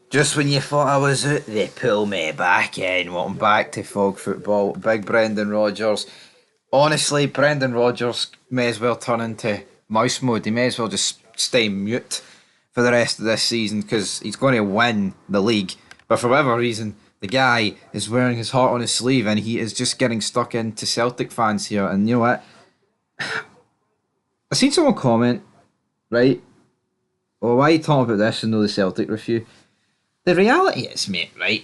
Just when you thought I was out, they pull me back in. Welcome back to Fog Football. Big Brendan Rodgers. Honestly, Brendan Rodgers may as well turn into mouse mode. He may as well just stay mute for the rest of this season because he's going to win the league. But for whatever reason, the guy is wearing his heart on his sleeve and he is just getting stuck into Celtic fans here. And you know what? I seen someone comment, right? Well, why are you talking about this and no the Celtic review? The reality is, mate, right?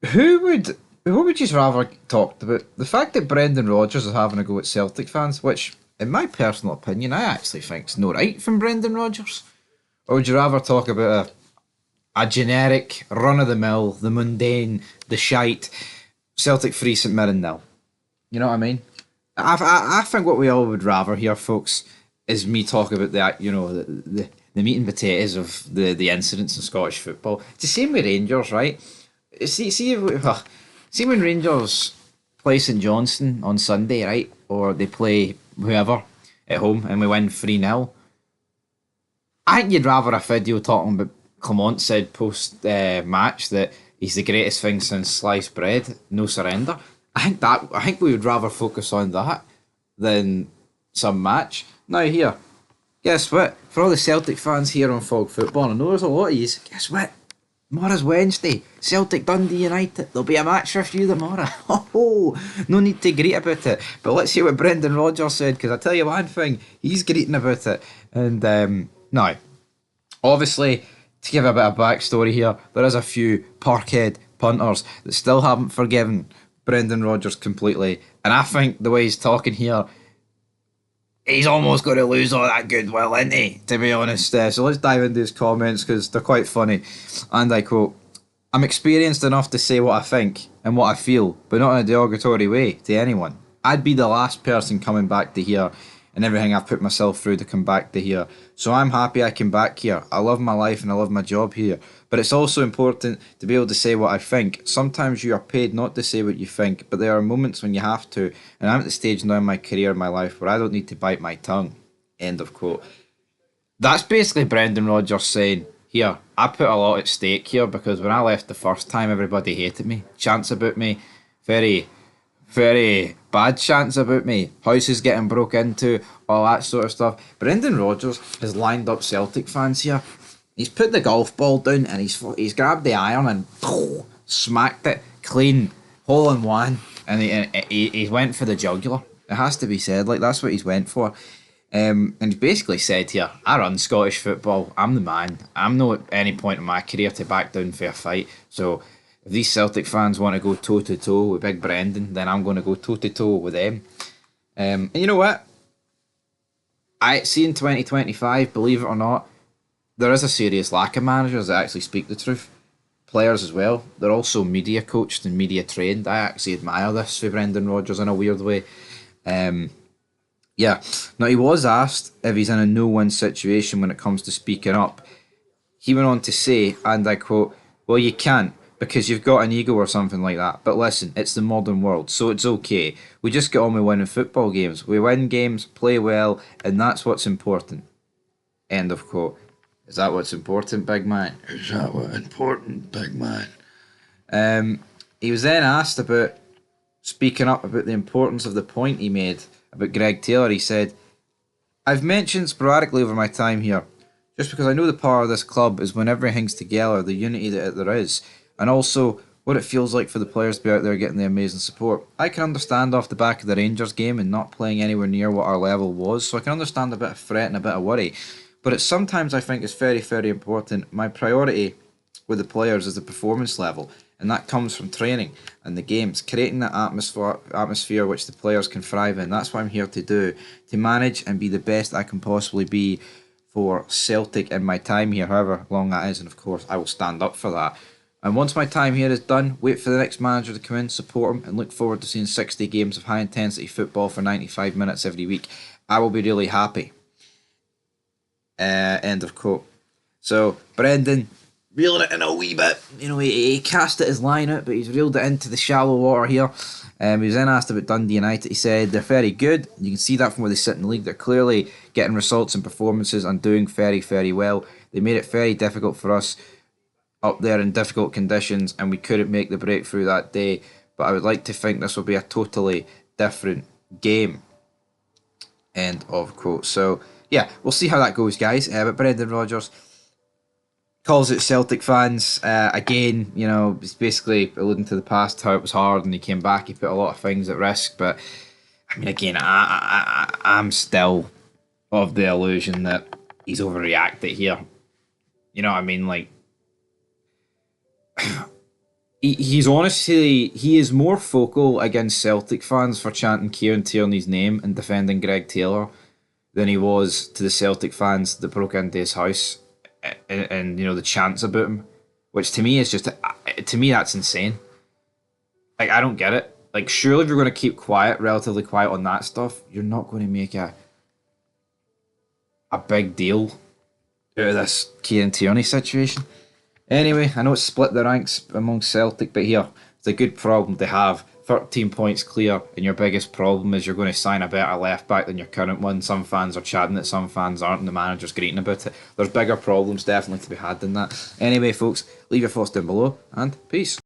Who would what would you rather talked about? The fact that Brendan Rodgers is having a go at Celtic fans, which, in my personal opinion, I actually think is no right from Brendan Rodgers. Or would you rather talk about a generic, run of the mill, the mundane, the shite Celtic 3 St Mirren nil? You know what I mean? I think what we all would rather hear, folks, is me talk about the meat and potatoes of the incidents in Scottish football. It's the same with Rangers, right? See when Rangers play St Johnstone on Sunday, right? Or they play whoever at home and we win 3-0. I think you'd rather a video talking about Clement said post match that he's the greatest thing since sliced bread, no surrender. I think we would rather focus on that than some match. Now here, guess what? For all the Celtic fans here on Fog Football, I know there's a lot of yous. Guess what? Tomorrow's Wednesday. Celtic Dundee United. There'll be a match review tomorrow. Oh, no need to greet about it. But let's hear what Brendan Rodgers said, because I tell you one thing, he's greeting about it. And now, obviously, to give a bit of backstory here, there is a few Parkhead punters that still haven't forgiven Brendan Rodgers completely. And I think the way he's talking here, he's almost going to lose all that goodwill, isn't he? To be honest. So let's dive into his comments because they're quite funny. And I quote, "I'm experienced enough to say what I think and what I feel, but not in a derogatory way to anyone. I'd be the last person coming back to here and everything I've put myself through to come back to here. So I'm happy I came back here. I love my life and I love my job here. But it's also important to be able to say what I think. Sometimes you are paid not to say what you think, but there are moments when you have to. And I'm at the stage now in my career and my life where I don't need to bite my tongue." End of quote. That's basically Brendan Rodgers saying, here, I put a lot at stake here because when I left the first time, everybody hated me. Chants about me. Very, very bad chants about me. Houses getting broke into, all that sort of stuff. Brendan Rodgers has lined up Celtic fans here. He's put the golf ball down and he's grabbed the iron and smacked it clean, hole in one, and he went for the jugular. It has to be said, like that's what he's went for. And he basically said here, I run Scottish football, I'm the man. I'm not at any point in my career to back down for a fight. So if these Celtic fans want to go toe to toe with Big Brendan, then I'm going to go toe to toe with them. And you know what? I see in 2025, believe it or not, there is a serious lack of managers that actually speak the truth. Players as well. They're also media coached and media trained. I actually admire this for Brendan Rodgers in a weird way. Yeah. Now, he was asked if he's in a no-win situation when it comes to speaking up. He went on to say, and I quote, "Well, you can't because you've got an ego or something like that. But listen, it's the modern world, so it's okay. We just get on with winning football games. We win games, play well, and that's what's important." End of quote. Is that what's important, big man? Is that what's important, big man? He was then asked about speaking up about the importance of the point he made about Greg Taylor. He said, "I've mentioned sporadically over my time here, just because I know the power of this club is when everything's together, the unity that there is, and also what it feels like for the players to be out there getting the amazing support. I can understand off the back of the Rangers game and not playing anywhere near what our level was, so I can understand a bit of fret and a bit of worry. But it's sometimes I think it's very, very important. My priority with the players is the performance level, and that comes from training and the games, creating that atmosphere which the players can thrive in. That's what I'm here to do, to manage and be the best I can possibly be for Celtic in my time here, however long that is, and of course I will stand up for that. And once my time here is done, wait for the next manager to come in, support him, and look forward to seeing 60 games of high intensity football for 95 minutes every week. I will be really happy." End of quote. So Brendan reeled it in a wee bit. You know, he cast it his line out, but he's reeled it into the shallow water here. He was then asked about Dundee United. He said they're very good. You can see that from where they sit in the league. They're clearly getting results and performances and doing very, very well. They made it very difficult for us up there in difficult conditions, and we couldn't make the breakthrough that day. But I would like to think this will be a totally different game. End of quote. So yeah, we'll see how that goes, guys. But Brendan Rodgers calls it Celtic fans again. You know, he's basically alluding to the past, how it was hard, and he came back. He put a lot of things at risk. But I mean, again, I'm still of the illusion that he's overreacted here. You know what I mean? Like, he's honestly, he is more vocal against Celtic fans for chanting Kieran Tierney's name and defending Greg Taylor than he was to the Celtic fans that broke into his house and you know, the chants about him, which to me is just, to me that's insane. Like, I don't get it. Like, surely if you're going to keep quiet, relatively quiet on that stuff, you're not going to make a big deal out of this Kieran Tierney situation. Anyway, I know it's split the ranks among Celtic, but here, it's a good problem to have. 13 points clear, and your biggest problem is you're going to sign a better left back than your current one. Some fans are chatting it, some fans aren't, and the manager's greeting about it. There's bigger problems definitely to be had than that. Anyway, folks, leave your thoughts down below, and peace.